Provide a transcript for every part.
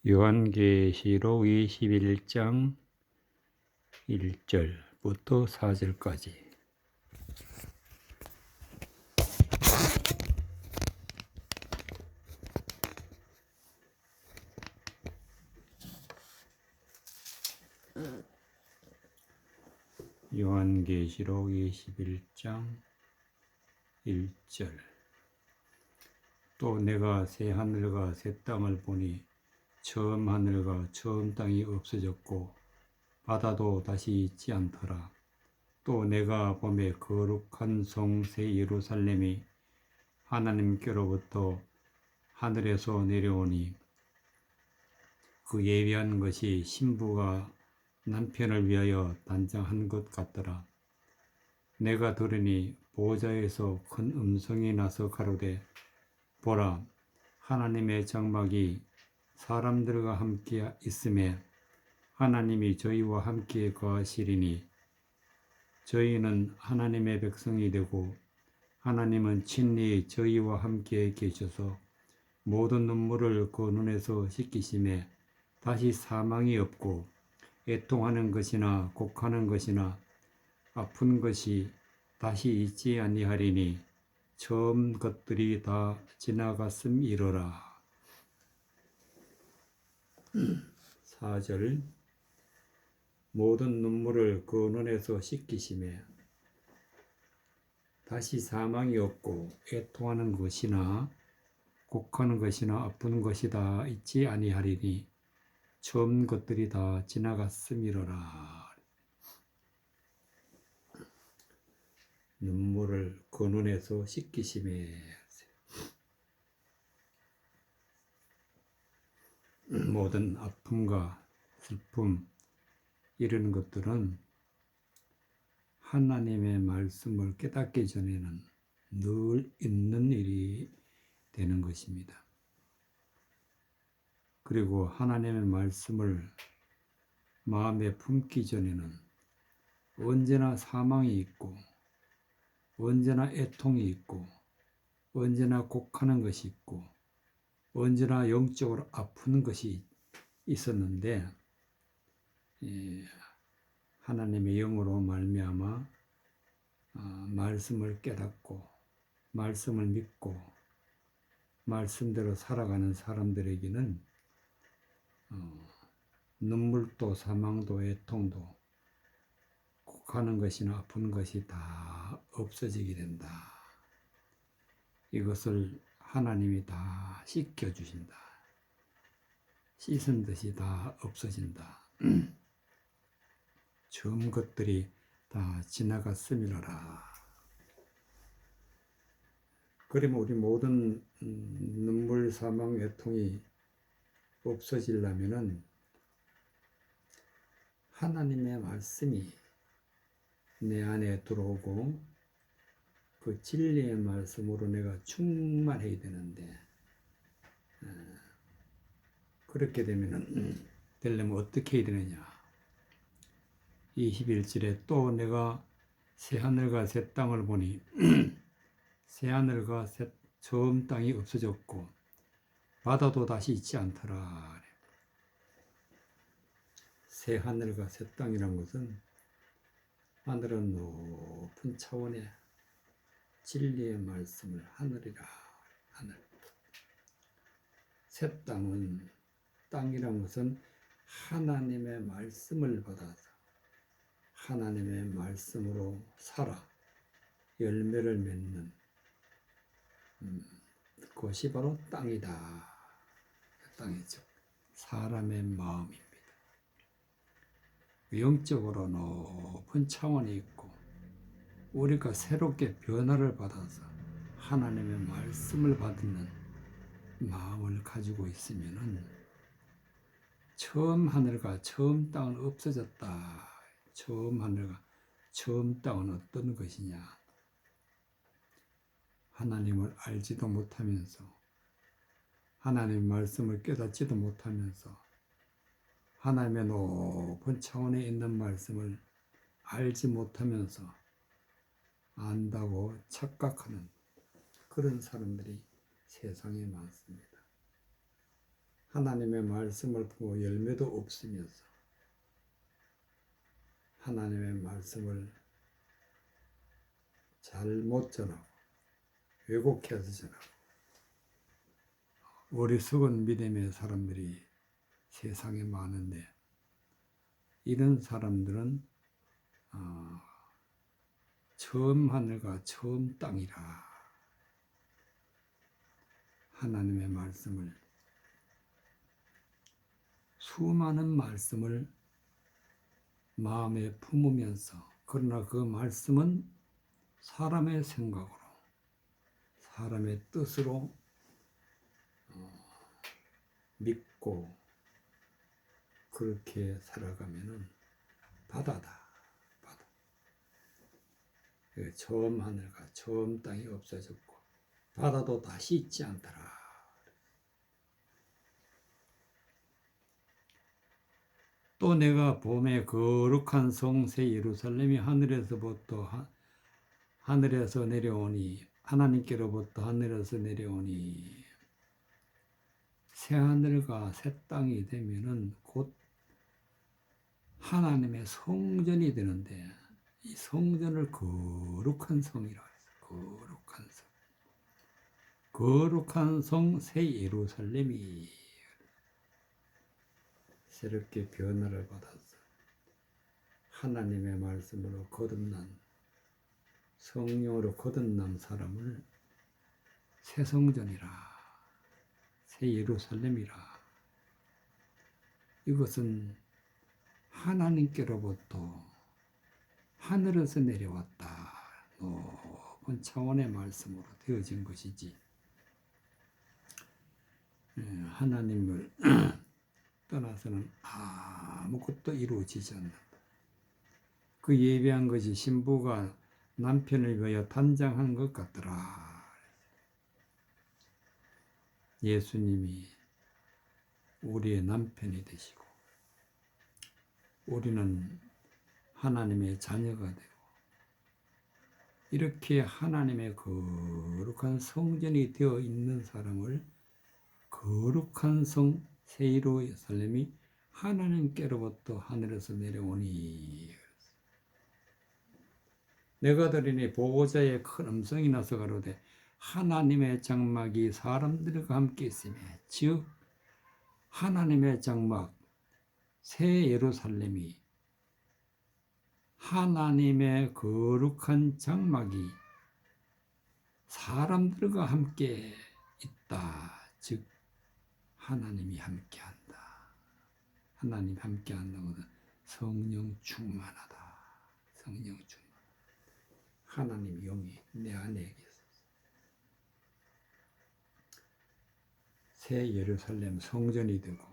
요한계시록 21장 1절부터 4절까지. 요한계시록 21장 1절. 또 내가 새 하늘과 새 땅을 보니 처음 하늘과 처음 땅이 없어졌고 바다도 다시 있지 않더라. 또 내가 보매 거룩한 성 새 예루살렘이 하나님께로부터 하늘에서 내려오니 그 예비한 것이 신부가 남편을 위하여 단장한 것 같더라. 내가 들으니 보좌에서 큰 음성이 나서 가로되 보라, 하나님의 장막이 사람들과 함께 있음에 하나님이 저희와 함께 거하시리니 저희는 하나님의 백성이 되고 하나님은 친히 저희와 함께 계셔서 모든 눈물을 그 눈에서 씻기심에 다시 사망이 없고 애통하는 것이나 곡하는 것이나 아픈 것이 다시 있지 아니하리니 처음 것들이 다 지나갔음이로라. 4절. 모든 눈물을 그 눈에서 씻기심에 다시 사망이 없고 애통하는 것이나 곡하는 것이나 아픈 것이 다 있지 아니하리니 처음 것들이 다 지나갔음이로라. 눈물을 그 눈에서 씻기심에 모든 아픔과 슬픔 이런 것들은 하나님의 말씀을 깨닫기 전에는 늘 있는 일이 되는 것입니다. 그리고 하나님의 말씀을 마음에 품기 전에는 언제나 사망이 있고 언제나 애통이 있고 언제나 곡하는 것이 있고 언제나 영적으로 아픈 것이 있었는데 하나님의 영으로 말미암아 말씀을 깨닫고 말씀을 믿고 말씀대로 살아가는 사람들에게는 눈물도 사망도 애통도 곡하는 것이나 아픈 것이 다 없어지게 된다. 이것을 하나님이 다 씻겨주신다. 씻은 듯이 다 없어진다. 처음 것들이 다 지나갔음이로라. 그러면 우리 모든 눈물, 사망, 애통이 없어지려면은 하나님의 말씀이 내 안에 들어오고 그 진리의 말씀으로 내가 충만해야 되는데 그렇게 되려면 어떻게 해야 되느냐. 21절에 또 내가 새 하늘과 새 땅을 보니 새 하늘과 처음 땅이 없어졌고 바다도 다시 있지 않더라. 새 하늘과 새 땅이란 것은 하늘은 높은 차원의 진리의 말씀을 하늘이라 하늘. 새 땅이란 것은 하나님의 말씀을 받아서 하나님의 말씀으로 살아 열매를 맺는 그것이 바로 땅이다. 땅이죠. 사람의 마음입니다. 영적으로 높은 차원이 있고 우리가 새롭게 변화를 받아서 하나님의 말씀을 받는 마음을 가지고 있으면은 처음 하늘과 처음 땅은 없어졌다. 처음 하늘과 처음 땅은 어떤 것이냐? 하나님을 알지도 못하면서 하나님의 말씀을 깨닫지도 못하면서 하나님의 높은 차원에 있는 말씀을 알지 못하면서 안다고 착각하는 그런 사람들이 세상에 많습니다. 하나님의 말씀을 보고 열매도 없으면서 하나님의 말씀을 잘못 전하고 왜곡해서 전하고 어리석은 믿음의 사람들이 세상에 많은데 이런 사람들은 처음 하늘과 처음 땅이라 하나님의 말씀을 수많은 말씀을 마음에 품으면서 그러나 그 말씀은 사람의 생각으로 사람의 뜻으로 믿고 그렇게 살아가면은 바다다. 바다. 처음 하늘과 처음 땅이 없어졌고 바다도 다시 있지 않더라. 또 내가 봄에 거룩한 성 새 예루살렘이 하늘에서 내려오니 하나님께로부터 하늘에서 내려오니 새 하늘과 새 땅이 되면은 곧 하나님의 성전이 되는데 이 성전을 거룩한 성이라 했어요. 거룩한 성. 거룩한 성 새 예루살렘이 새롭게 변화를 받아서 하나님의 말씀으로 거듭난 성령으로 거듭난 사람을 새 성전이라 새 예루살렘이라 이것은 하나님께로부터 하늘에서 내려왔다 높은 차원의 말씀으로 되어진 것이지 하나님을 떠나서는 아무것도 이루어지지 않는다. 그 예비한 것이 신부가 남편을 위하여 단장한 것 같더라. 예수님이 우리의 남편이 되시고 우리는 하나님의 자녀가 되고 이렇게 하나님의 거룩한 성전이 되어 있는 사람을 거룩한 성 새 예루살렘이 하나님께로부터 하늘에서 내려오니 내가 들으니 보호자의 큰 음성이 나서 가로되 하나님의 장막이 사람들과 함께 있으며 즉 하나님의 장막 새 예루살렘이 하나님의 거룩한 장막이 사람들과 함께 있다. 즉 하나님이 함께한다. 하나님 함께한다는 것은 성령 충만하다. 성령 충만. 하나님 영이 내 안에 계셔서 새 예루살렘 성전이 되고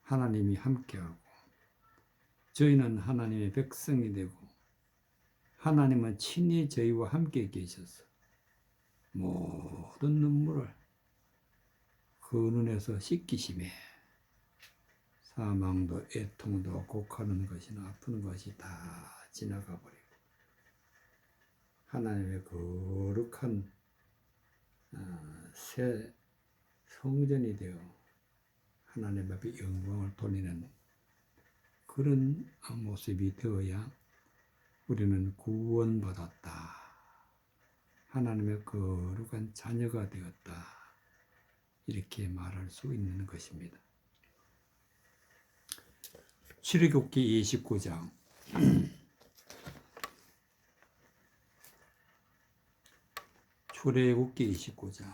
하나님이 함께하고 저희는 하나님의 백성이 되고 하나님은 친히 저희와 함께 계셔서 모든 눈물을 그 눈에서 씻기심에 사망도 애통도 곡하는 것이나 아픈 것이 다 지나가 버리고 하나님의 거룩한 새 성전이 되어 하나님 앞에 영광을 돌리는 그런 모습이 되어야 우리는 구원받았다. 하나님의 거룩한 자녀가 되었다. 이렇게 말할 수 있는 것입니다. 출애굽기 29장 출애굽기 29장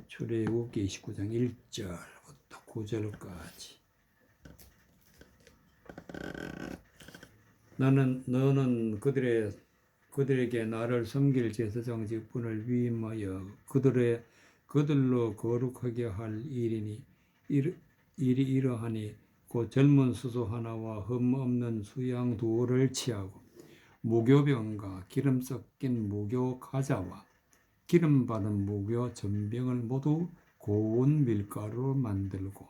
출애굽기 29장 1절부터 9절까지 너는 그들에게 나를 섬길 제사장 직분을 위임하여 그들로 거룩하게 할 일이 이러하니 곧 젊은 수소 하나와 흠 없는 수양 두를 취하고 무교병과 기름 섞인 무교 가자와 기름 받은 무교 전병을 모두 고운 밀가루로 만들고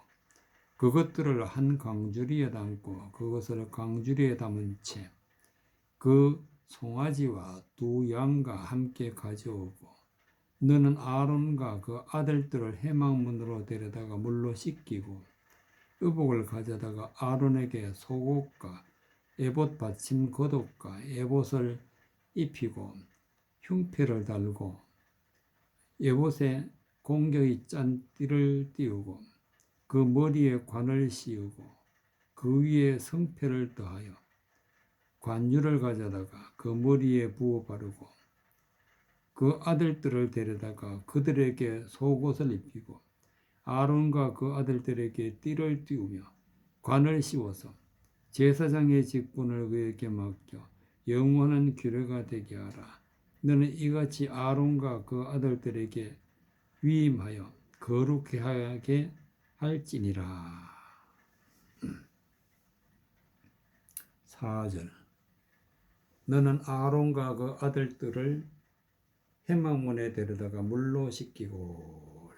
그것들을 한 강주리에 담고 그것을 강주리에 담은 채 그 송아지와 두 양과 함께 가져오고 너는 아론과 그 아들들을 회막문으로 데려다가 물로 씻기고 의복을 가져다가 아론에게 속옷과 에봇 받침 겉옷과 에봇을 입히고 흉패를 달고 에봇에 공경이 짠 띠를 띄우고 그 머리에 관을 씌우고 그 위에 성패를 더하여 관유를 가져다가 그 머리에 부어 바르고 그 아들들을 데려다가 그들에게 속옷을 입히고 아론과 그 아들들에게 띠를 띄우며 관을 씌워서 제사장의 직분을 그에게 맡겨 영원한 규례가 되게 하라. 너는 이같이 아론과 그 아들들에게 위임하여 거룩하게 하게 할지니라. 4절 너는 아론과 그 아들들을 회막문에 데려다가 물로 씻기고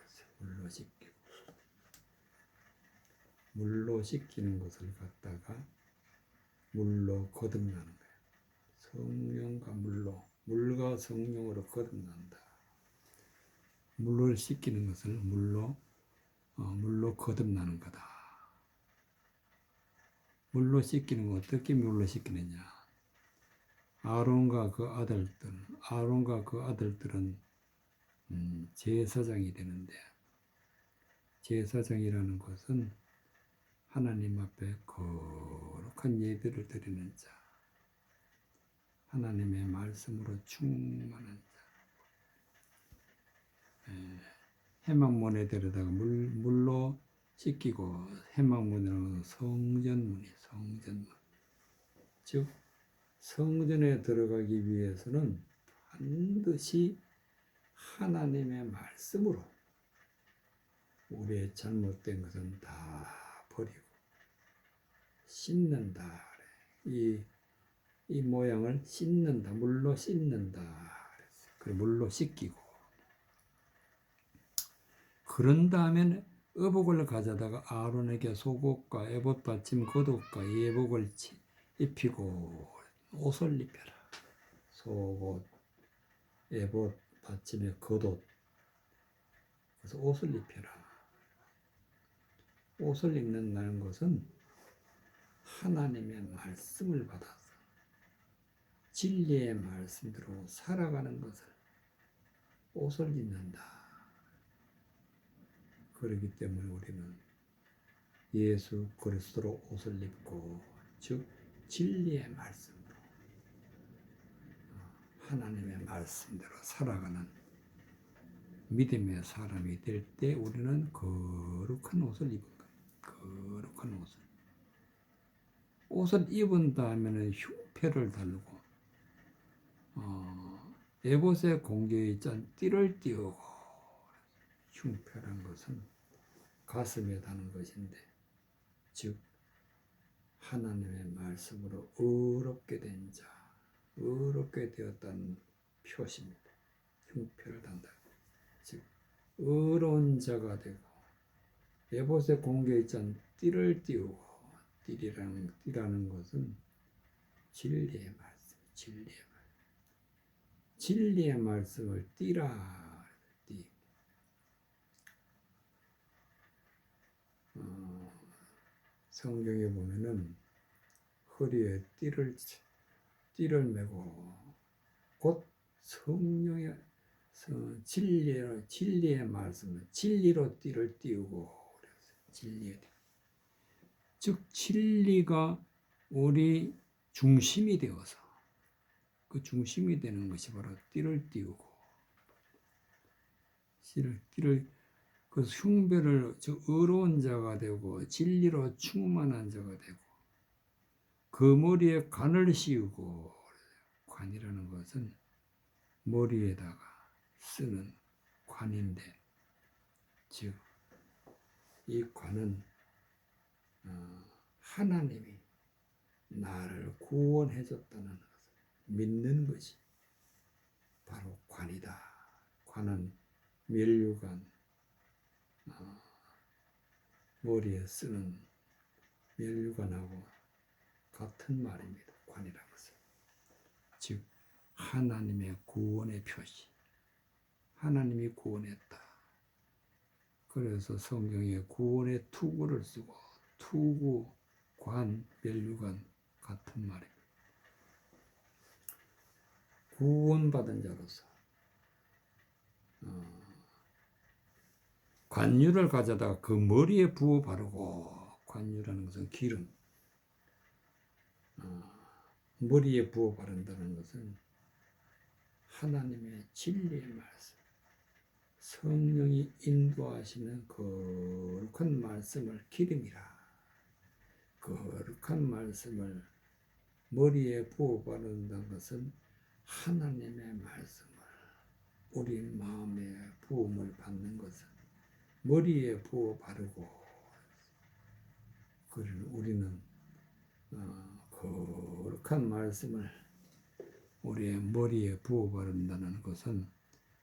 물로 씻기는 것을 갖다가 물로 거듭나는 거예요. 성령과 물과 성령으로 거듭난다. 물을 씻기는 것을 물로 거듭나는 거다. 물로 씻기는 거 어떻게 물로 씻기느냐? 아론과 그 아들들은 제사장이 되는데 제사장이라는 것은 하나님 앞에 거룩한 예배를 드리는 자, 하나님의 말씀으로 충만한 자, 회막문에 데려다가 물로 씻기고 회막문이라는 성전문, 즉 성전에 들어가기 위해서는 반드시 하나님의 말씀으로 우리의 잘못된 것은 다 버리고 씻는다. 이 모양을 씻는다. 물로 씻는다. 그래 물로 씻기고 그런 다음에 의복을 가져다가 아론에게 속옷과 에봇 받침 겉옷과 예복을 입히고 옷을 입혀라. 속옷, 에봇 받침에 겉옷. 그래서 옷을 입혀라. 옷을 입는다는 것은 하나님의 말씀을 받아서 진리의 말씀대로 살아가는 것을 옷을 입는다. 그렇기 때문에 우리는 예수 그리스도로 옷을 입고 즉 진리의 말씀으로 하나님의 말씀대로 살아가는 믿음의 사람이 될 때 우리는 거룩한 옷을 입은 거예요. 거룩한 옷을 입은 다음에는 흉패를 달고 에봇에 공경이 짠 띠를 띄우고 흉패란 것은 가슴에 다는 것인데 즉 하나님의 말씀으로 의롭게 된 자, 의롭게 되었다는 표시입니다. 흉패를 단다. 즉 의로운 자가 되고 에봇에 공경이 짠 띠를 띄우고 띠라는 것은 진리의 말씀, 진리의 말씀을 띠라. 성경에 보면은 허리에 띠를 메고 곧 성령의 진리의 말씀을 진리로 띠를 띄우고 즉 진리가 우리 중심이 되어서 그 중심이 되는 것이 바로 띠를 띄우고 그 흉배를 즉 의로운 자가 되고 진리로 충만한 자가 되고 그 머리에 관을 씌우고 관이라는 것은 머리에다가 쓰는 관인데 즉 이 관은 하나님이 나를 구원해 줬다는 것을 믿는 것이 바로 관이다. 관은 면류관, 머리에 쓰는 면류관하고 같은 말입니다. 관이라는 것은 즉 하나님의 구원의 표시. 하나님이 구원했다. 그래서 성경에 구원의 투구를 쓰고 투구, 관, 멸류관 같은 말입니다. 구원받은 자로서 관유를 가져다가 그 머리에 부어 바르고, 관유라는 것은 기름, 머리에 부어 바른다는 것은 하나님의 진리의 말씀, 성령이 인도하시는 거룩한 말씀을 기름이라. 거룩한 말씀을 머리에 부어 바른다는 것은 하나님의 말씀을, 우리 마음에 부음을 받는 것은 머리에 부어 바르고, 우리는 거룩한 말씀을 우리의 머리에 부어 바른다는 것은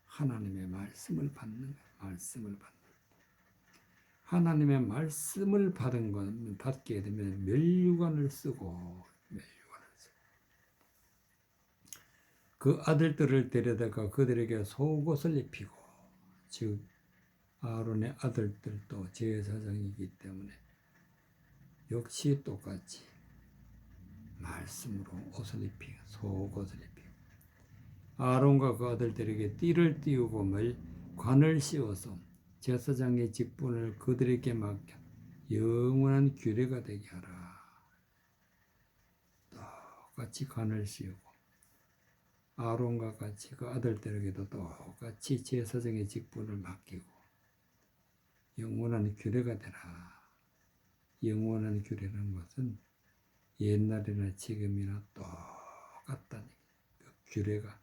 하나님의 말씀을 받는 거예요. 말씀을 받는. 하나님의 말씀을 받게 되면 멸류관을 쓰고, 그 아들들을 데려다가 그들에게 속옷을 입히고, 즉 아론의 아들들도 제사장이기 때문에 역시 똑같이 말씀으로 옷을 입히고 속옷을 입히고, 아론과 그 아들들에게 띠를 띄우고 관을 씌워서 제사장의 직분을 그들에게 맡겨 영원한 규례가 되게 하라. 똑같이 관을 씌우고 아론과 같이 그 아들들에게도 똑같이 제사장의 직분을 맡기고 영원한 규례가 되라. 영원한 규례라는 것은 옛날이나 지금이나 똑같다는 그 규례가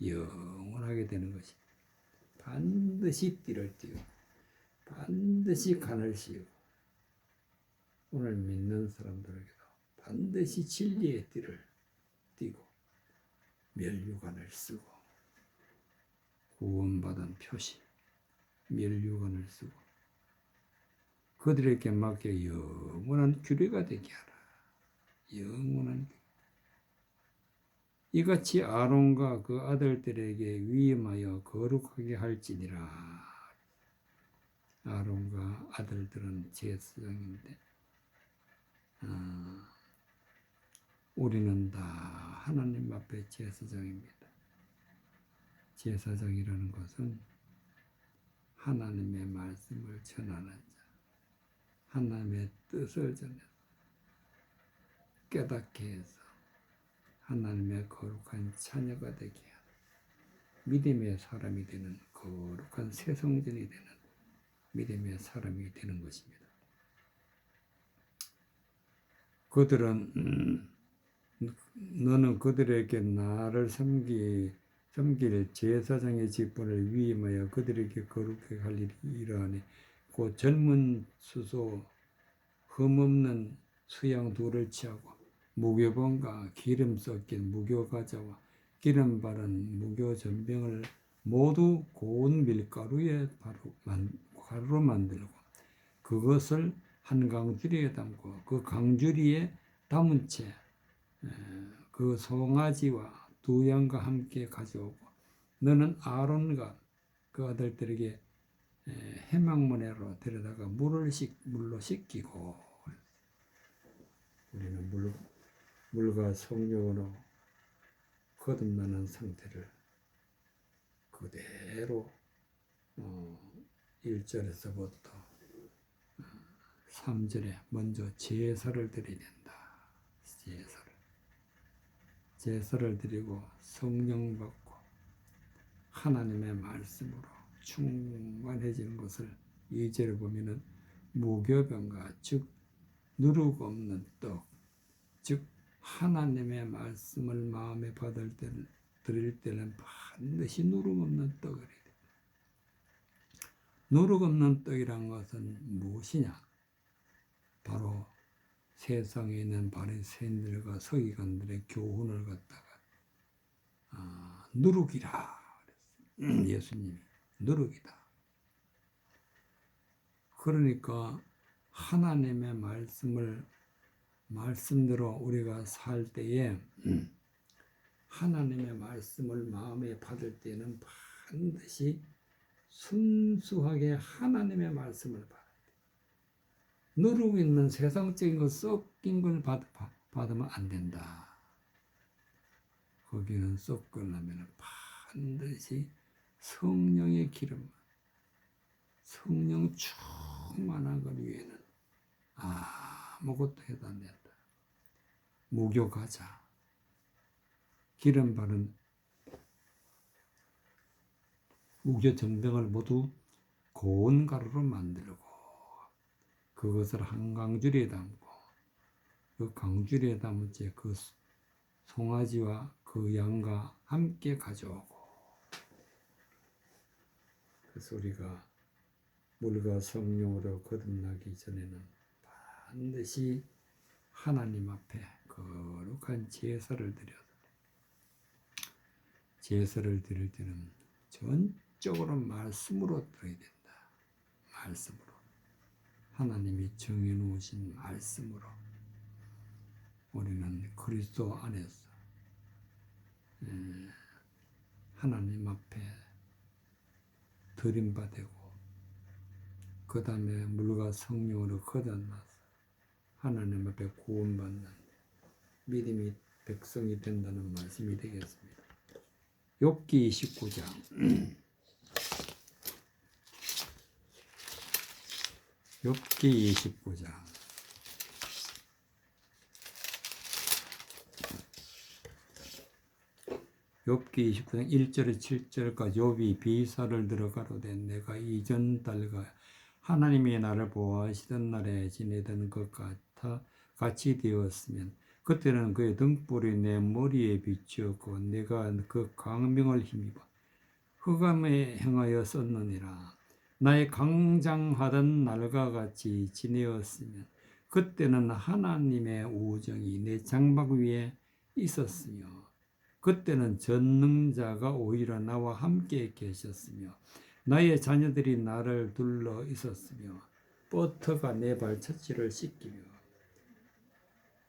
영원하게 되는 것입니다. 반드시 띠를 띄우고 반드시 관을 씌우고, 오늘 믿는 사람들에게도 반드시 진리의 띠를 띄고 멸류관을 쓰고, 구원받은 표시 멸류관을 쓰고 그들에게 맡겨 영원한 규례가 되게 하라. 영원한 규례. 이같이 아론과 그 아들들에게 위임하여 거룩하게 할지니라. 아론과 아들들은 제사장인데 우리는 다 하나님 앞에 제사장입니다. 제사장이라는 것은 하나님의 말씀을 전하는 자, 하나님의 뜻을 전해 깨닫게 해서 하나님의 거룩한 자녀가 되게 하는 믿음의 사람이 되는, 거룩한 새성전이 되는 믿음의 사람이 되는 것입니다. 그들은 너는 그들에게 나를 섬길 제사장의 직분을 위임하여 그들에게 거룩하게 할 일이 이러하니 곧 젊은 수소 흠없는 수양 둘을 취하고 무교본과 기름 섞인 무교과자와 기름 바른 무교전병을 모두 고운 밀가루에 가루로 만들고 그것을 한 강주리에 담고 그 강주리에 담은 채 그 송아지와 두 양과 함께 가져오고 너는 아론과 그 아들들에게 해망문에로 데려다가 물로 씻기고, 우리는 물과 성령으로 거듭나는 상태를 그대로 1절에서부터 3절에 먼저 제사를 드려야 된다. 제사를 드리고 성령 받고 하나님의 말씀으로 충만해지는 것을 2절에 보면은 무교병과 즉 누룩 없는 떡, 즉 하나님의 말씀을 마음에 드릴 때는 반드시 누룩 없는 떡을 해야 돼. 누룩 없는 떡이란 것은 무엇이냐? 바로 세상에 있는 바리새인들과 서기관들의 교훈을 갖다가 누룩이라 그랬어요. 예수님이 누룩이다. 그러니까 하나님의 말씀대로 우리가 살 때에 하나님의 말씀을 마음에 받을 때는 반드시 순수하게 하나님의 말씀을 받아야 돼. 누르고 있는 세상적인 것, 섞인 걸 받으면 안 된다. 거기는 섞으려면 반드시 성령의 기름, 성령 충만한 것 위에는 아무것도 해도 안 된다. 무교가자. 기름 바른 무교 전병을 모두 고운 가루로 만들고 그것을 한 강주리에 담고 그 강주리에 담은 채 그 송아지와 그 양과 함께 가져오고 그래서 우리가 물과 성령으로 거듭나기 전에는 반드시 하나님 앞에 거룩한 제사를 드려야 돼. 제사를 드릴 때는 전적으로 말씀으로 드려야 된다. 말씀으로. 하나님이 정해놓으신 말씀으로 우리는 그리스도 안에서 하나님 앞에 드림받고 그 다음에 물과 성령으로 거듭나서 하나님 앞에 구원받는 믿음이 백성이 된다는 말씀이 되겠습니다. 욥기 29장 욥기 29장 욥기 29장 1절에 7절까지 욥이 비사를 들어 가로되 내가 이전 달과 하나님이 나를 보호하시던 날에 지내던 것 같이 되었으면 그때는 그의 등불이 내 머리에 비추었고 내가 그 광명을 힘입어 흑암에 행하여 썼느니라. 나의 강장하던 날과 같이 지내었으면 그때는 하나님의 우정이 내 장막 위에 있었으며 그때는 전능자가 오히려 나와 함께 계셨으며 나의 자녀들이 나를 둘러 있었으며 버터가 내 발자취를 씻기며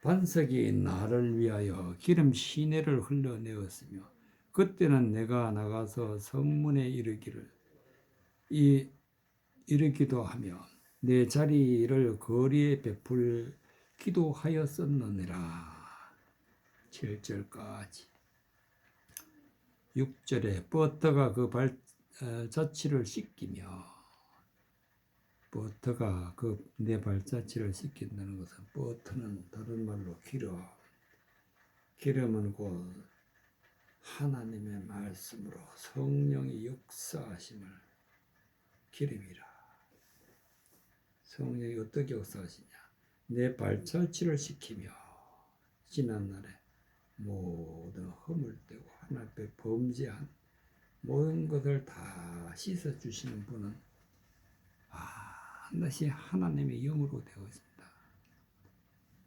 반석이 나를 위하여 기름 시내를 흘러내었으며 그때는 내가 나가서 성문에 이르기도 하며 내 자리를 거리에 베풀기도 하였었느니라. 7절까지 6절에 버터가 그 발자취를 씻기며 버터가 그 내 발자취를 씻긴다는 것은 버터는 다른 말로 기름은 곧 하나님의 말씀으로 성령이 역사하심을 기름이라. 성령이 어떻게 역사하시냐? 내 발자취를 씻기며 지난날에 모든 허물되고 하나님 앞에 범죄한 모든 것을 다 씻어주시는 분은 반드시 하나님의 영으로 되어 있습니다.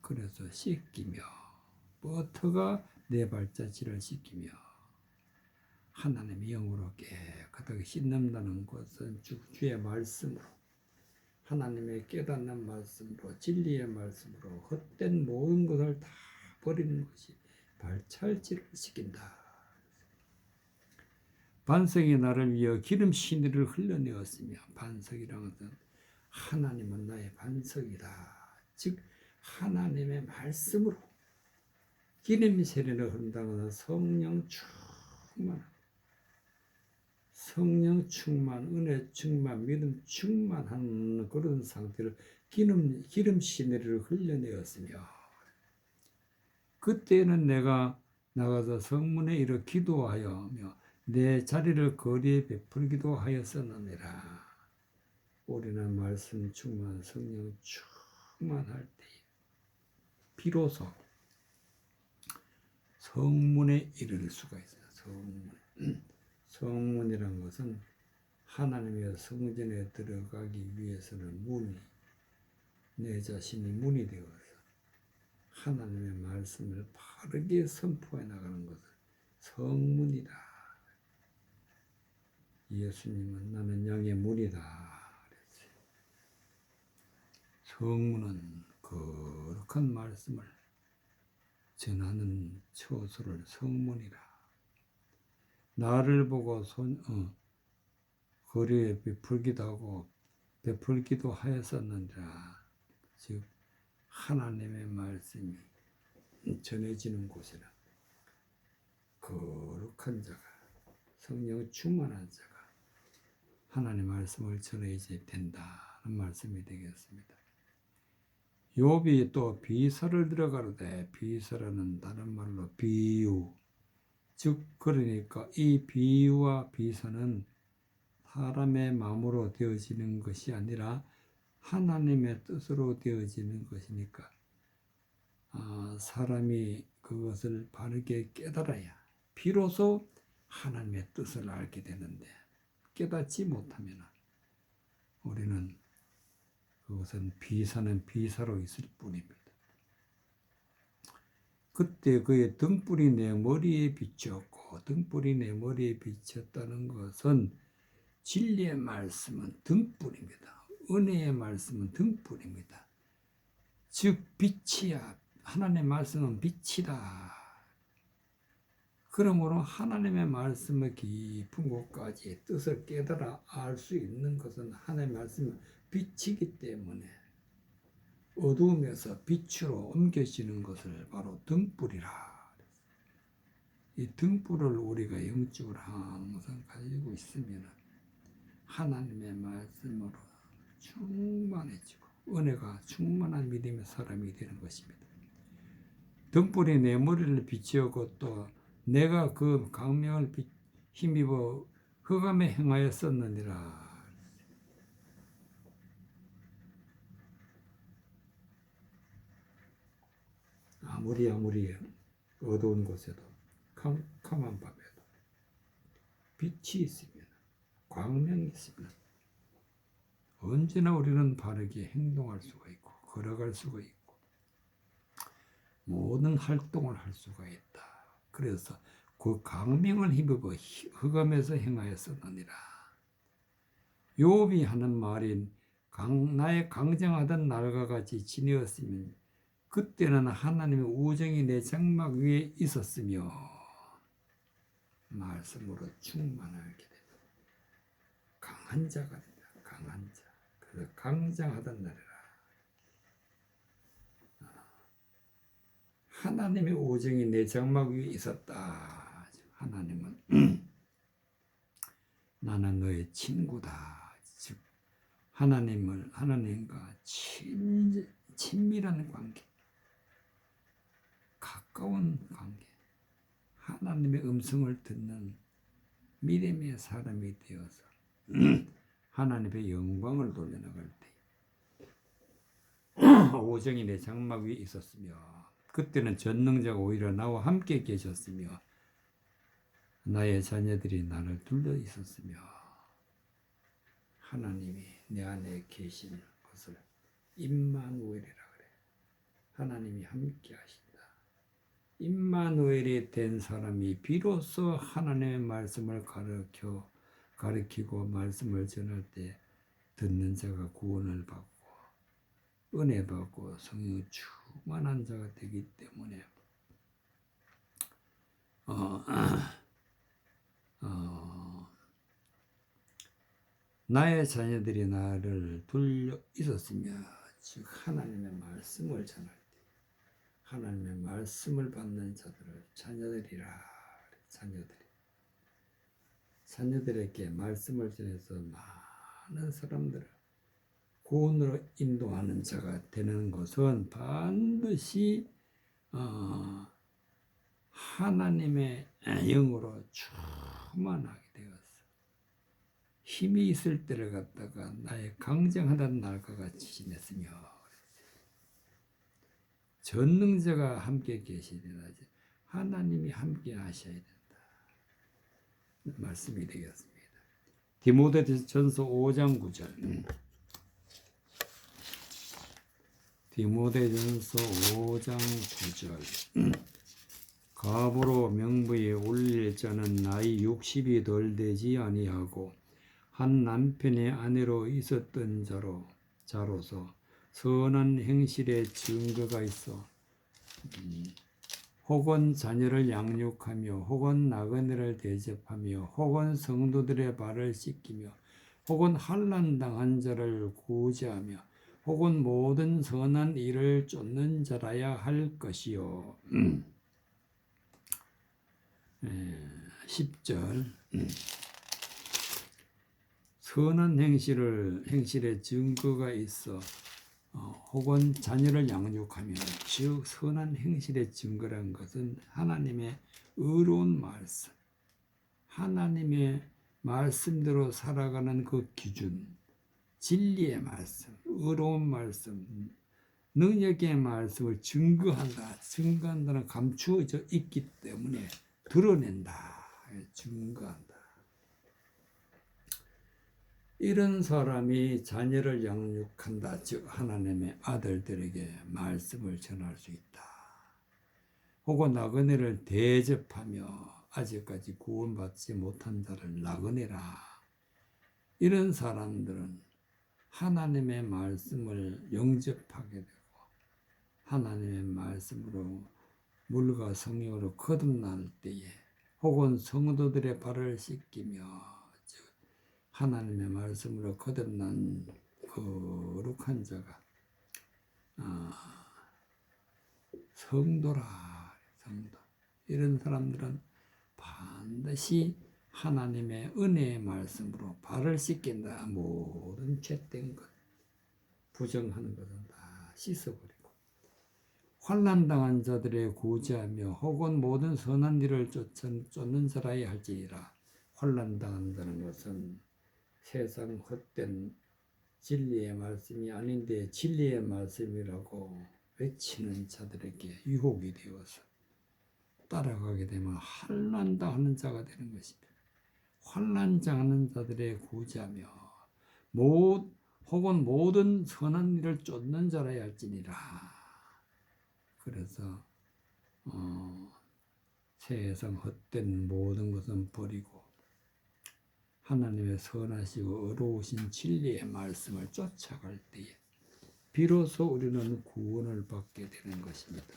그래서 씻기며 버터가 내 발자취를 씻기며 하나님의 영으로 깨끗하게 씻는다는 것은 주의 말씀으로 하나님의 깨닫는 말씀으로 진리의 말씀으로 헛된 모든 것을 다 버리는 것이 발자취를 씻긴다. 반석이 나를 위하여 기름 시내를 흘러내었으며 반석이라는 것은 하나님은 나의 반석이다. 즉 하나님의 말씀으로 기름 시내를 흐른다는 것은 성령 충만, 은혜 충만, 믿음 충만한 그런 상태를 기름 시내를 흘려내었으며 그때는 내가 나가서 성문에 이르 기도하여며 내 자리를 거리에 베풀기도 하였었느니라. 우리는 말씀 충만, 성령 충만할 때 비로소 성문에 이를 수가 있어요. 성문이란 것은 하나님의 성전에 들어가기 위해서는 내 자신이 문이 되어서 하나님의 말씀을 바르게 선포해 나가는 것은 성문이다. 예수님은 나는 양의 문이다 그랬어요. 성문은 거룩한 말씀을 전하는 처소를 성문이라. 나를 보고 거리에 베풀기도 하였었느니라. 즉 하나님의 말씀이 전해지는 곳에는 거룩한 자가, 성령 충만한 자가 하나님의 말씀을 전해야 된다는 말씀이 되겠습니다. 욥이 또 비서를 들어가로되, 비서라는 다른 말로 비유, 즉 그러니까 이 비유와 비서는 사람의 마음으로 되어지는 것이 아니라 하나님의 뜻으로 되어지는 것이니까 사람이 그것을 바르게 깨달아야 비로소 하나님의 뜻을 알게 되는데, 깨닫지 못하면 우리는 그것은 비사는 비사로 있을 뿐입니다. 그때 그의 등불이 내 머리에 비쳤고, 등불이 내 머리에 비쳤다는 것은 진리의 말씀은 등불입니다. 은혜의 말씀은 등불입니다. 즉 빛이야. 하나님의 말씀은 빛이다. 그러므로 하나님의 말씀의 깊은 곳까지 뜻을 깨달아 알 수 있는 것은 하나님의 말씀은 빛이기 때문에 어두움에서 빛으로 옮겨지는 것을 바로 등불이라. 이 등불을 우리가 영적으로 항상 가지고 있으면 하나님의 말씀으로 충만해지고 은혜가 충만한 믿음의 사람이 되는 것입니다. 등불이 내 머리를 비추었고 또 내가 그 광명을 힘입어 흑암에 행하였었느니라. 아무리 어두운 곳에도 캄캄한 밤에도 빛이 있으면, 광명이 있으면 언제나 우리는 바르게 행동할 수가 있고 걸어갈 수가 있고 모든 활동을 할 수가 있다. 그래서 그 광명을 힘입어 흑암에서 행하였었느니라. 욥이 하는 말인 나의 강정하던 날과 같이 지내었으면 그때는 하나님의 우정이 내 장막 위에 있었으며 말씀으로 충만하게 됩니다. 강한 자가 된다. 강한 자. 그래서 강장하던 날이라. 하나님의 우정이 내 장막 위에 있었다. 하나님은 나는 너의 친구다. 즉 하나님과 친밀한 관계, 가까운 관계, 하나님의 음성을 듣는 믿음의 사람이 되어서 하나님의 영광을 돌려나갈 때 오정이 내 장막 위에 있었으며 그때는 전능자가 오히려 나와 함께 계셨으며 나의 자녀들이 나를 둘러 있었으며 하나님이 내 안에 계신 것을 임마누엘이라 그래. 하나님이 함께 하신다. 임마누엘이 된 사람이 비로소 하나님의 말씀을 가르치고 말씀을 전할 때 듣는 자가 구원을 받고 은혜 받고 성령이 충만한 자가 되기 때문에 나의 자녀들이 나를 둘러 있었으며 즉 하나님의 말씀을 전할 때 하나님의 말씀을 받는 자들을 자녀들이라. 자녀들에게 말씀을 전해서 많은 사람들을 구원으로 인도하는 자가 되는 것은 반드시 하나님의 영으로 충만하게 되었어. 힘이 있을 때를 갖다가 나의 강정하던 날과 같이 지냈으며 전능자가 함께 계시리라. 하나님이 함께 하셔야 된다. 말씀이 되겠습니다. 디모데전서 5장 9절. 디모데전서 5장 9절. 갑으로 명부에 올릴 자는 나이 60이 덜 되지 아니하고 한 남편의 아내로 있었던 자로서 선한 행실의 증거가 있어 혹은 자녀를 양육하며 혹은 나그네를 대접하며 혹은 성도들의 발을 씻기며 혹은 환난당한 자를 구제하며 혹은 모든 선한 일을 쫓는 자라야 할 것이요. 10절 선한 행실의 증거가 있어 혹은 자녀를 양육하며 즉 선한 행실의 증거란 것은 하나님의 의로운 말씀, 하나님의 말씀대로 살아가는 그 기준, 진리의 말씀, 의로운 말씀, 능력의 말씀을 증거한다는 감추어져 있기 때문에 드러낸다, 증거한다. 이런 사람이 자녀를 양육한다, 즉 하나님의 아들들에게 말씀을 전할 수 있다. 혹은 나그네를 대접하며 아직까지 구원받지 못한 자를 나그네라. 이런 사람들은 하나님의 말씀을 영접하게 되고 하나님의 말씀으로 물과 성령으로 거듭날 때에 혹은 성도들의 발을 씻기며 하나님의 말씀으로 거듭난 거룩한 자가 성도라. 성도. 이런 사람들은 반드시 하나님의 은혜의 말씀으로 발을 씻긴다. 모든 죄된 것, 부정하는 것은 다 씻어버리고 환난당한 자들의 구제하며 혹은 모든 선한 일을 쫓는 자라야 할지니라. 환난당한다는 것은 세상 헛된 진리의 말씀이 아닌데 진리의 말씀이라고 외치는 자들에게 유혹이 되어서 따라가게 되면 환난당하는 자가 되는 것입니다. 환난당하는 자들의 구제하며 혹은 모든 선한 일을 쫓는 자라야 할지니라. 그래서 세상 헛된 모든 것은 버리고 하나님의 선하시고 의로우신 진리의 말씀을 쫓아갈 때에 비로소 우리는 구원을 받게 되는 것입니다.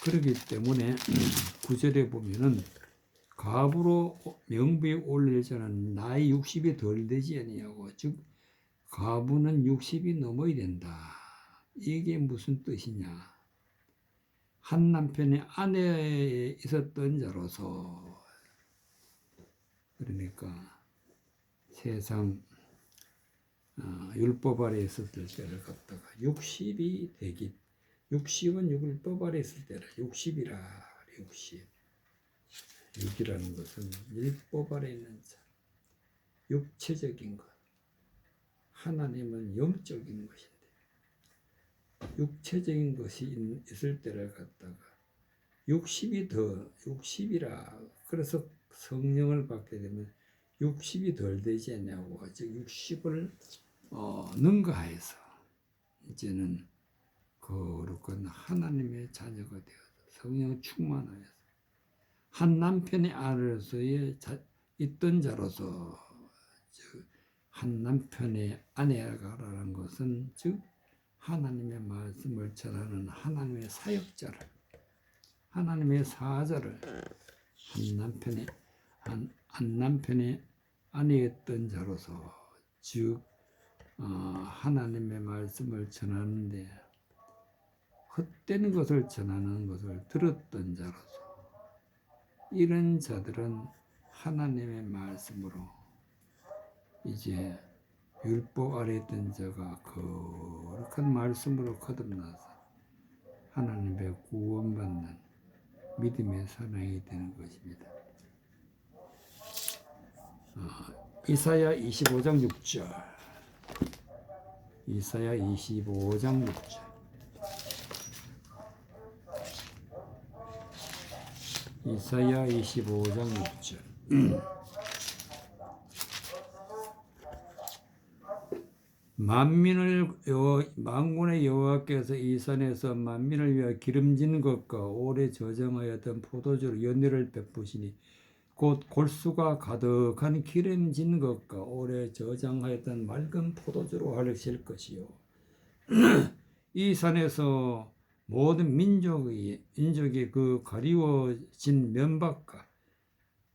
그렇기 때문에 9절에 보면은 갑으로 명부에 올릴 자는 나이 60이 덜 되지 아니하고, 즉 갑은 60이 넘어야 된다. 이게 무슨 뜻이냐? 한 남편의 아내에 있었던 자로서, 그러니까 세상 율법 아래 있을 때를 갖다가 60이 되기, 60은 율법 아래 있을 때를 60이라. 6이라는 것은 율법 아래 있는 자, 육체적인 것. 하나님은 영적인 것인데 육체적인 것이 있을 때를 갖다가 60이라. 그래서 성령을 받게 되면 60이 덜 되지 않냐고. 즉 60을 능가해서 이제는 거룩한 하나님의 자녀가 되어서 성령 충만하여서 한 남편의 아내로서의 있던 자로서, 즉 한 남편의 아내가라는 것은 즉 하나님의 말씀을 전하는 하나님의 사역자를, 하나님의 사자를 한 남편의 아내였던 자로서, 즉 하나님의 말씀을 전하는데 헛된 것을 전하는 것을 들었던 자로서, 이런 자들은 하나님의 말씀으로 이제 율법 아래 있던 자가 거룩한 말씀으로 거듭나서 하나님의 구원받는 믿음의 사람이 되는 것입니다. 이사야 25장 6절. 이사야 25장 6절. 이사야 25장 6절. 만군의 여호와께서 이 산에서 만민을 위하여 기름진 것과 오래 저장하였던 포도주로 연회를 베푸시니 곧 골수가 가득한 기름진 것과 오래 저장하였던 맑은 포도주로 하실 것이요. 이 산에서 모든 민족의 그 가리워진 면박과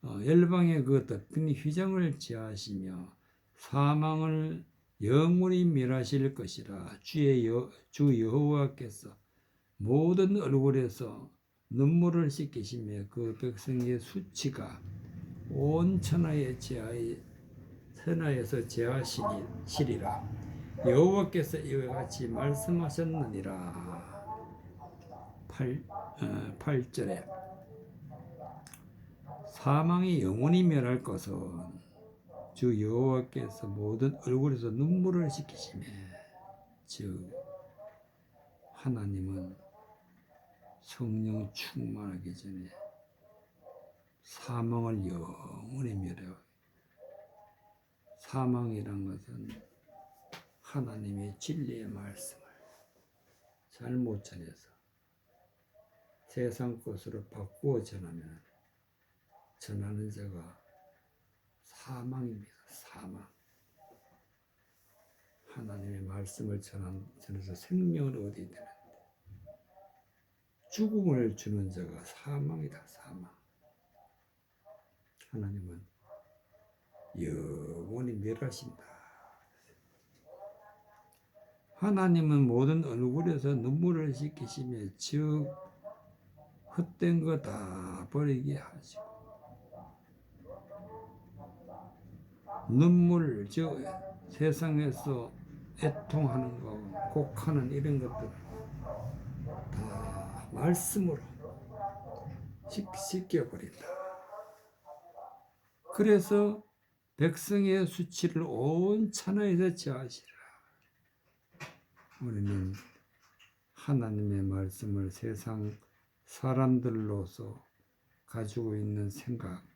열방의 그 덮인 휘장을 제하시며 사망을 영원히 멸하실 것이라. 주 여호와께서 모든 얼굴에서 눈물을 씻기시며 그 백성의 수치가 온 천하에서 제하시리라. 여호와께서 이와 같이 말씀하셨느니라. 8절에 사망이 영원히 멸할 것은 주 여호와께서 모든 얼굴에서 눈물을 씻기시며, 즉 하나님은 성령 충만하기 전에 사망을 영원히 멸해요. 사망이란 것은 하나님의 진리의 말씀을 잘못 전해서 세상 것으로 바꾸어 전하는 자가 사망입니다. 사망. 하나님의 말씀을 전해서 생명을 얻어야 되는데 죽음을 주는 자가 사망이다. 사망. 하나님은 영원히 멸하신다. 하나님은 모든 얼굴에서 눈물을 씻기시며, 즉 헛된 거 다 버리게 하시고, 눈물, 즉 세상에서 애통하는 거, 곡하는 이런 것들 다 말씀으로 씻겨버린다. 그래서 백성의 수치를 온 천하에서 제하시라. 우리는 하나님의 말씀을 세상 사람들로서 가지고 있는 생각,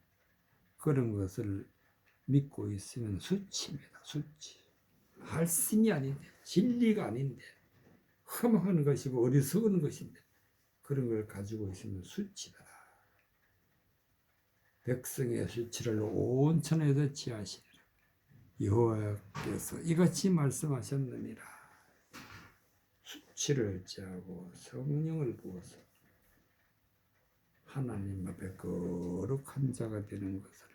그런 것을 믿고 있으면 수치입니다. 수치. 말씀이 아닌데, 진리가 아닌데, 험한 것이고 어리석은 것인데, 그런 걸 가지고 있으면 수치다. 백성의 수치를 온 천하에서 지하시리라. 여호와께서 이같이 말씀하셨느니라. 수치를 제하고 성령을 부어서 하나님 앞에 거룩한 자가 되는 것을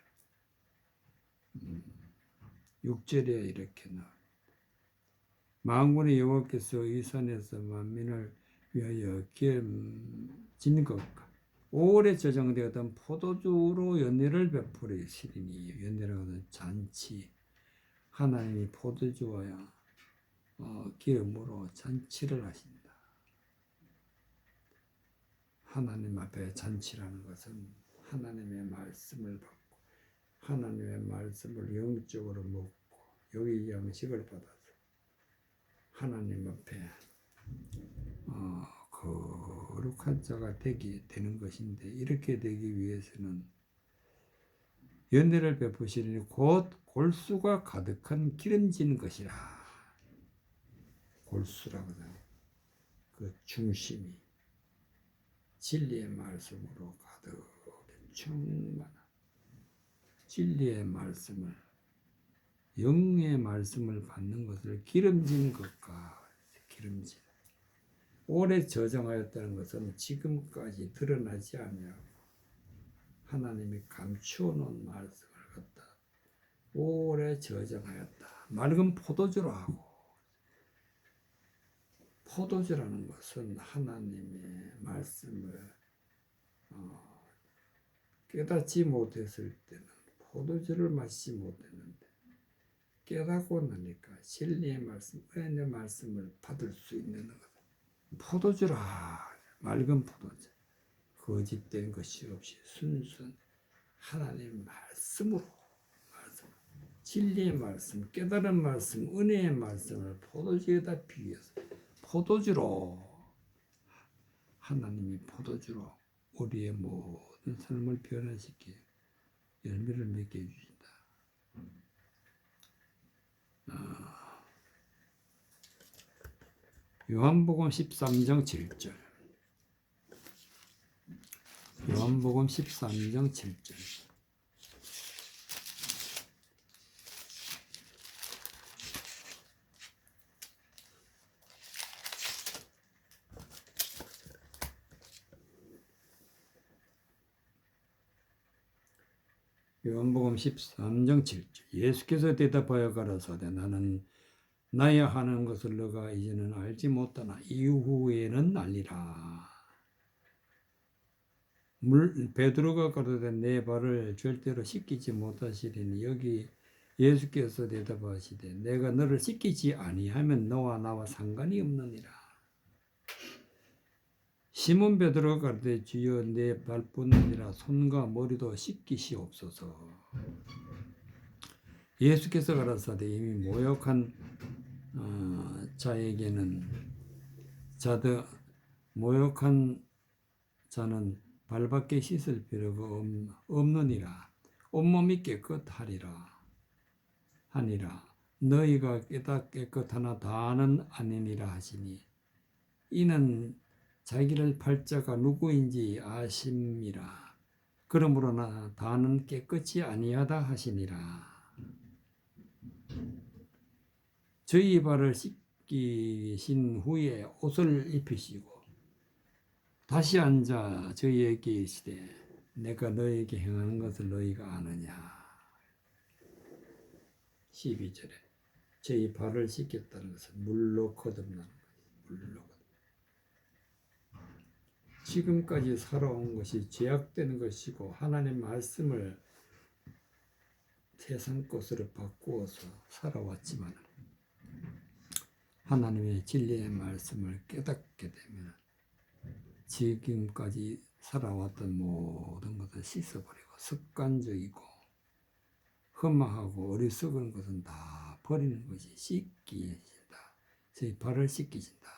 6절에 이렇게 나옵니다. 만군의 여호와께서 이 산에서 만민을 위하여 기름진 것과 오래 저장되었던 포도주로 연회를 베풀으시리니, 연회라는 것은 잔치, 하나님이 포도주와 기름으로 잔치를 하신다. 하나님 앞에 잔치라는 것은 하나님의 말씀을 받고 하나님의 말씀을 영적으로 먹고 여기 양식을 받아서 하나님 앞에 거룩한 자가 되는 것인데, 이렇게 되기 위해서는 연회를 베푸시니 곧 골수가 가득한 기름진 것이라. 골수라고 하는 그 중심이 진리의 말씀으로 가득 충만한 진리의 말씀을, 영의 말씀을 받는 것을 기름진 것과 기름진, 오래 저장하였다는 것은 지금까지 드러나지 아니하고 하나님이 감추어 놓은 말씀을 갖다 오래 저장하였다. 맑은 포도주로 하고, 포도주라는 것은 하나님의 말씀을 깨닫지 못했을 때는 포도주를 마시지 못했는데, 깨닫고 나니까 진리의 말씀, 은혜의 말씀을 받을 수 있는 것. 포도주라. 맑은 포도주. 거짓된 것이 없이 순수한 하나님의 말씀으로, 진리의 말씀, 깨달은 말씀, 은혜의 말씀을 포도주에다 비교해서 포도주로, 하나님이 포도주로 우리의 모든 삶을 변화시켜 열매를 맺게 해주신다. 요한복음 13장 7절. 요한복음 13장 7절. 요한복음 13장 7절. 예수께서 대답하여 가라사대 나는 나야 하는 것을 너가 이제는 알지 못하나 이후에는 알리라. 베드로가 가로되 내 발을 절대로 씻기지 못하시리니 여기 예수께서 대답하시되 내가 너를 씻기지 아니하면 너와 나와 상관이 없느니라. 시몬 베드로가 가로되 주여 내 발뿐이라 손과 머리도 씻기시옵소서. 예수께서 가라사대 이미 모욕한 자에게는 모욕한 자는 발밖에 씻을 필요가 없느니라. 온몸이 깨끗하리라 하니라. 너희가 깨끗하나 다는 아니니라 하시니 이는 자기를 팔자가 누구인지 아심이라. 그러므로나 다는 깨끗이 아니하다 하시니라. 저희 발을 씻기신 후에 옷을 입히시고 다시 앉아 저희에게 이르시되 내가 너희에게 행하는 것을 너희가 아느냐. 12절에 저희 발을 씻겼다는 것은 물로 거듭나는 것이에요. 물로 거듭. 지금까지 살아온 것이 죄악된 것이고 하나님 말씀을 세상 것으로 바꾸어서 살아왔지만 하나님의 진리의 말씀을 깨닫게 되면 지금까지 살아왔던 모든 것을 씻어버리고 습관적이고 흠하고 어리석은 것은 다 버리는 것이 씻기신다. 저희 발을 씻기신다.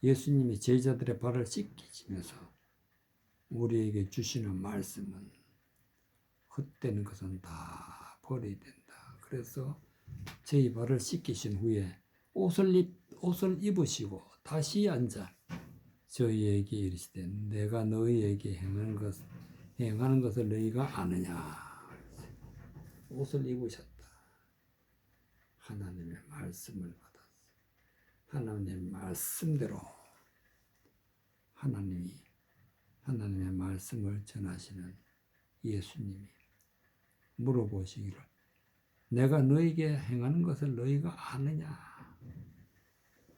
예수님이 제자들의 발을 씻기시면서 우리에게 주시는 말씀은 헛되는 것은 다 버려야 된다. 그래서 저희 발을 씻기신 후에 옷을 입으시고 다시 앉아 저희에게 이르시되 내가 너희에게 행하는 것을 너희가 아느냐. 옷을 입으셨다. 하나님의 말씀을 받았어. 하나님의 말씀대로 하나님의 말씀을 전하시는 예수님이 물어보시기를 내가 너희에게 행하는 것을 너희가 아느냐.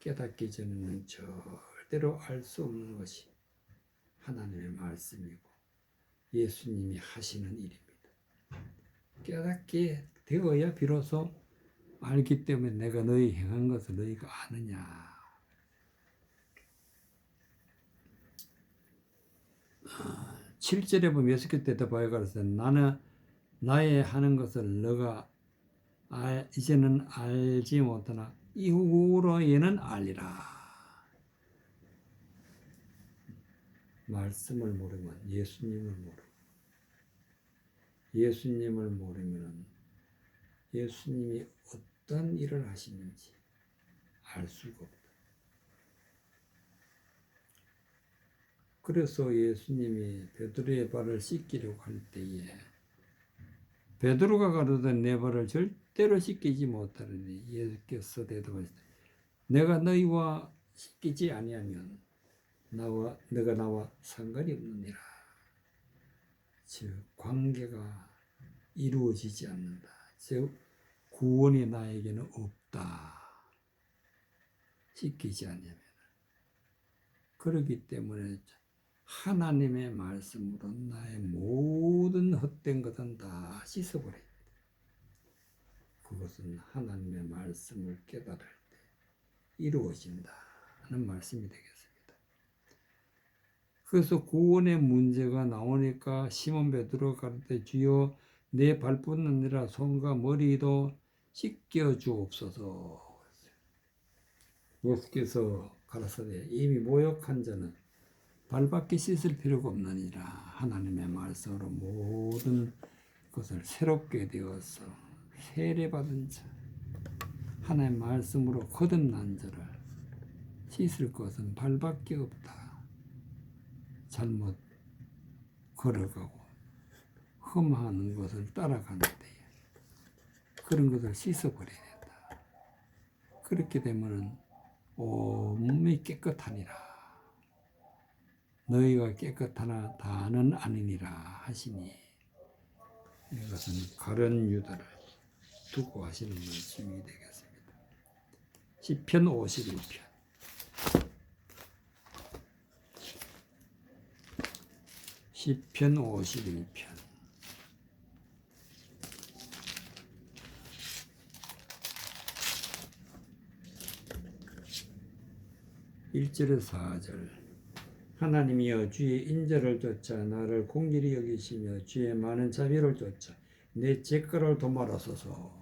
깨닫기 전에는 절대로 알 수 없는 것이 하나님의 말씀이고 예수님이 하시는 일입니다. 깨닫게 되어야 비로소 알기 때문에 내가 너희 행한 것을 너희가 아느냐. 7절에 보면 예수께서 대답하여 가라사대 나는 나의 하는 것을 너가 이제는 알지 못하나 이후로에는 알리라. 말씀을 모르면 예수님을 모르면 예수님이 어떤 일을 하시는지 알 수가 없다. 그래서 예수님이 베드로의 발을 씻기려고 할 때에 베드로가 가로되 내 발을 절대로 씻기지 못하리니 예수께서 대답하시되 내가 너희와 씻기지 아니하면 너가 나와 상관이 없느니라. 즉 관계가 이루어지지 않는다. 즉 구원이 나에게는 없다. 씻기지 않으면. 그렇기 때문에 하나님의 말씀으로 나의 모든 헛된 것은 다 씻어버려야 돼. 그것은 하나님의 말씀을 깨달을 때 이루어진다는 말씀이 되겠습니다. 그래서 구원의 문제가 나오니까 시몬 베드로가 가르쳐 주여 내 발뿐 아니라 손과 머리도 씻겨 주옵소서. 예수께서 가라사대 이미 모욕한 자는 발밖에 씻을 필요가 없느니라. 하나님의 말씀으로 모든 것을 새롭게 되어서 세례받은 자, 하나님의 말씀으로 거듭난 자를 씻을 것은 발밖에 없다. 잘못 걸어가고 흠하는 것을 따라가는 데에 그런 것을 씻어버려야 된다. 그렇게 되면 온몸이 깨끗하니라. 너희가 깨끗하나 다는 아니니라 하시니 이것은 가룟 유다를 두고 하시는 말씀이 되겠습니다. 시편 51편. 시편 51편. 1절에서 4절. 하나님이여 주의 인자를 쫓아 나를 공길히 여기시며 주의 많은 자비를 쫓아 내 죄가를 도말하소서.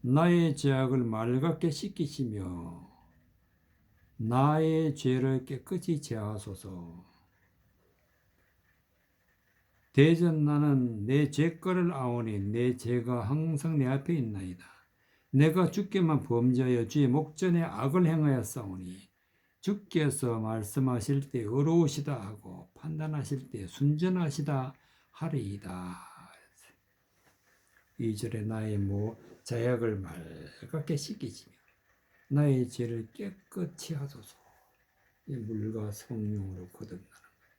나의 죄악을 맑게 씻기시며 나의 죄를 깨끗이 제하소서. 대전 나는 내 죄가를 아오니 내 죄가 항상 내 앞에 있나이다. 내가 주께만 범죄하여 주의 목전에 악을 행하였사오니 주께서 말씀하실 때 의로우시다 하고 판단하실 때 순전하시다 하리이다. 2절에 나의 자약을 맑게 씻기시며 나의 죄를 깨끗이 하소서. 이 물과 성령으로 거듭나는 거예요.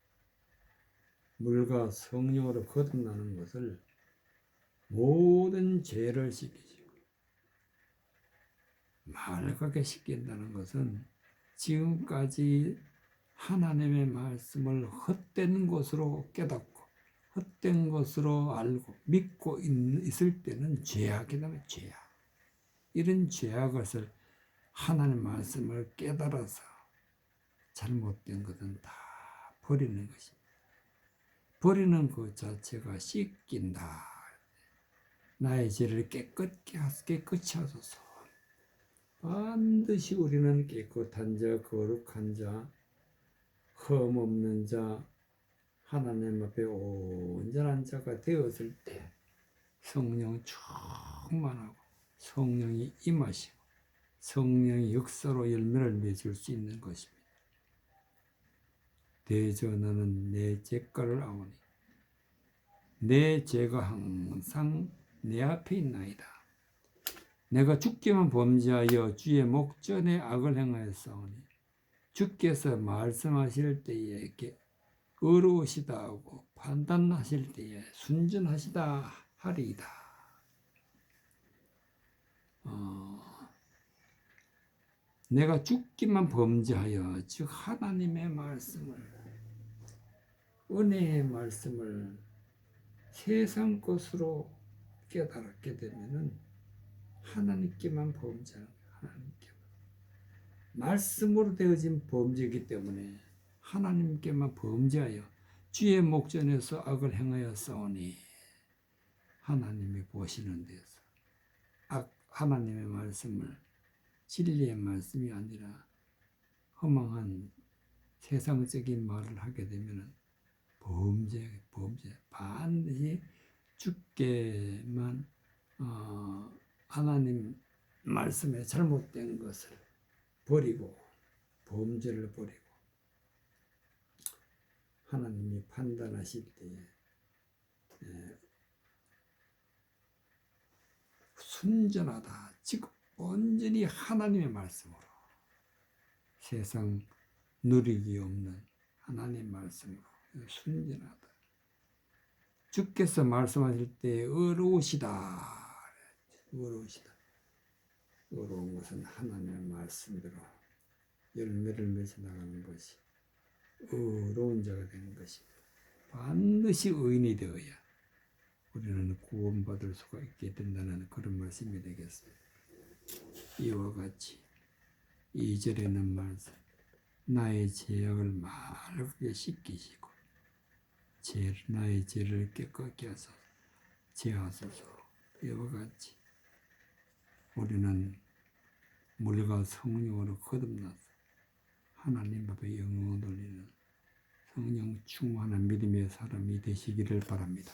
물과 성령으로 거듭나는 것을 모든 죄를 씻기시고 맑게 씻긴다는 것은 지금까지 하나님의 말씀을 헛된 것으로 깨닫고 헛된 것으로 알고 믿고 있을 때는 죄악이다. 죄악. 이런 죄악을 하나님의 말씀을 깨달아서 잘못된 것은 다 버리는 것입니다. 버리는 것 자체가 씻긴다. 나의 죄를 깨끗이 하소서. 반드시 우리는 깨끗한 자, 거룩한 자, 흠 없는 자, 하나님 앞에 온전한 자가 되었을 때 성령 충만하고 성령이 임하시고 성령의 역사로 열매를 맺을 수 있는 것입니다. 대저 나는 내 죄가를 아오니 내 죄가 항상 내 앞에 있나이다. 내가 주께만 범죄하여 주의 목전에 악을 행하였사오니 주께서 말씀하실 때에 의로우시다 하고 판단하실 때에 순전하시다 하리이다. 내가 주께만 범죄하여 즉 하나님의 말씀을 은혜의 말씀을 세상 것으로 깨달았게 되면은 하나님께만 범죄하는 거예요. 하나님께만. 말씀으로 되어진 범죄이기 때문에 하나님께만 범죄하여 주의 목전에서 악을 행하였사오니 하나님이 보시는 데서 하나님의 말씀을 진리의 말씀이 아니라 허망한 세상적인 말을 하게 되면 범죄 반드시 주께만 하나님 말씀에 잘못된 것을 버리고 범죄를 버리고 하나님이 판단하실 때에 순전하다. 즉 온전히 하나님의 말씀으로 세상 누리기 없는 하나님 말씀으로 순전하다. 주께서 말씀하실 때 의로우시다. 의로운 것은 하나님의 말씀대로 열매를 맺어 나가는 것이 의로운 자가 되는 것입니다. 반드시 의인이 되어야 우리는 구원받을 수가 있게 된다는 그런 말씀이 되겠습니다. 이와 같이 2절에는 말씀 나의 죄악을 맑게 씻기시고 나의 죄를 깨끗게 하소서 제하소서. 이와 같이 우리는 물과 성령으로 거듭나서 하나님 앞에 영광을 돌리는 성령 충만한 믿음의 사람이 되시기를 바랍니다.